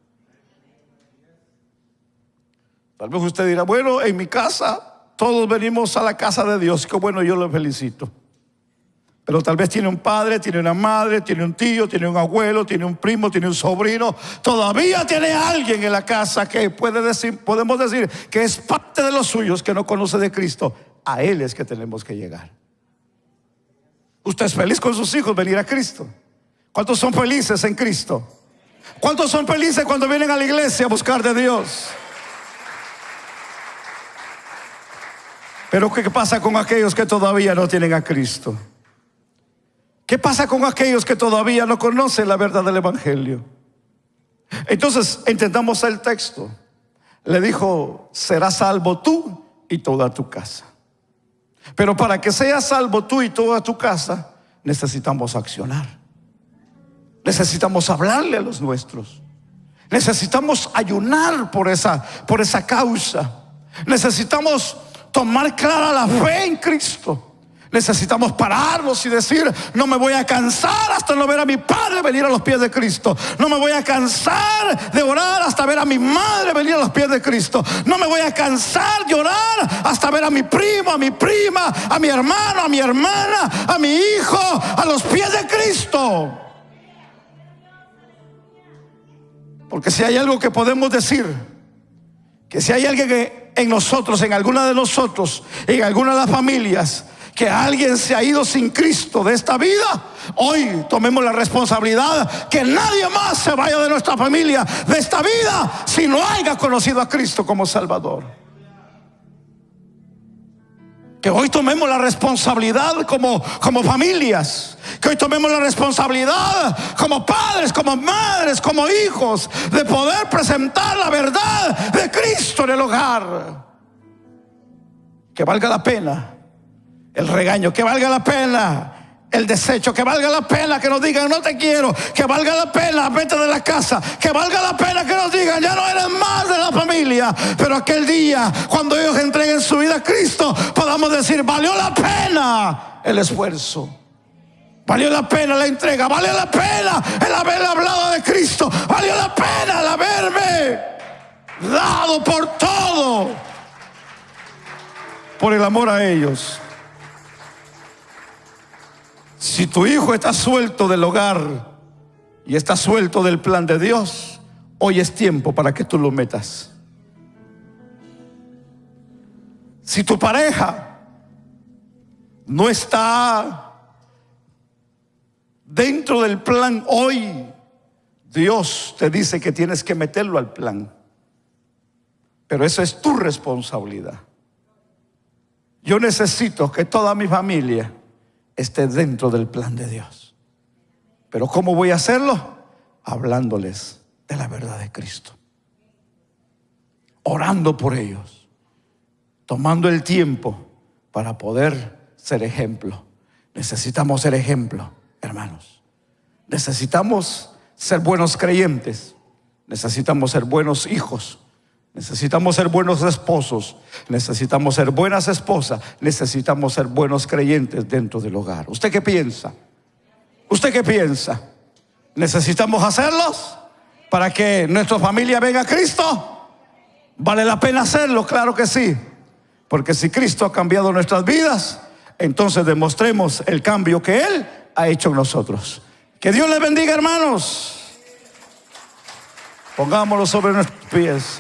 S1: Tal vez usted dirá, bueno, en mi casa todos venimos a la casa de Dios. Que bueno, yo lo felicito. Pero tal vez tiene un padre, tiene una madre, tiene un tío, tiene un abuelo, tiene un primo, tiene un sobrino. Todavía tiene alguien en la casa que podemos decir que es parte de los suyos, que no conoce de Cristo. A Él es que tenemos que llegar. Usted es feliz con sus hijos venir a Cristo. ¿Cuántos son felices en Cristo? ¿Cuántos son felices cuando vienen a la iglesia a buscar de Dios? Pero ¿qué pasa con aquellos que todavía no tienen a Cristo? ¿Qué pasa con aquellos que todavía no conocen la verdad del evangelio? Entonces entendamos el texto. Le dijo, serás salvo tú y toda tu casa. Pero para que seas salvo tú y toda tu casa, necesitamos accionar. Necesitamos hablarle a los nuestros. Necesitamos ayunar por esa causa. Necesitamos tomar clara la fe en Cristo. Necesitamos pararnos y decir, no me voy a cansar hasta no ver a mi padre venir a los pies de Cristo. No me voy a cansar de orar hasta ver a mi madre venir a los pies de Cristo. No me voy a cansar de orar hasta ver a mi primo, a mi prima, a mi hermano, a mi hermana, a mi hijo a los pies de Cristo. Porque si hay algo que podemos decir, que si hay alguien que en nosotros, en alguna de nosotros, en alguna de las familias, que alguien se ha ido sin Cristo de esta vida, hoy tomemos la responsabilidad que nadie más se vaya de nuestra familia, de esta vida, si no haya conocido a Cristo como Salvador. Que hoy tomemos la responsabilidad como familias, que hoy tomemos la responsabilidad como padres, como madres, como hijos, de poder presentar la verdad de Cristo en el hogar. Que valga la pena el regaño, que valga la pena el desecho, que valga la pena que nos digan no te quiero, que valga la pena vete de la casa, que valga la pena que nos digan ya no eres más de la familia. Pero aquel día cuando ellos entreguen su vida a Cristo, podamos decir valió la pena el esfuerzo, valió la pena la entrega, valió la pena el haber hablado de Cristo, valió la pena el haberme dado por todo, por el amor a ellos. Si tu hijo está suelto del hogar y está suelto del plan de Dios, hoy es tiempo para que tú lo metas. Si tu pareja no está dentro del plan, hoy Dios te dice que tienes que meterlo al plan. Pero eso es tu responsabilidad. Yo necesito que toda mi familia esté dentro del plan de Dios. Pero ¿cómo voy a hacerlo? Hablándoles de la verdad de Cristo, orando por ellos, tomando el tiempo para poder ser ejemplo. Necesitamos ser ejemplo, hermanos. Necesitamos ser buenos creyentes. Necesitamos ser buenos hijos. Necesitamos ser buenos esposos, necesitamos ser buenas esposas, necesitamos ser buenos creyentes dentro del hogar. ¿Usted qué piensa? ¿Usted qué piensa? ¿Necesitamos hacerlos para que nuestra familia venga a Cristo? ¿Vale la pena hacerlo? Claro que sí. Porque si Cristo ha cambiado nuestras vidas, entonces demostremos el cambio que Él ha hecho en nosotros. Que Dios les bendiga, hermanos. Pongámoslo sobre nuestros pies.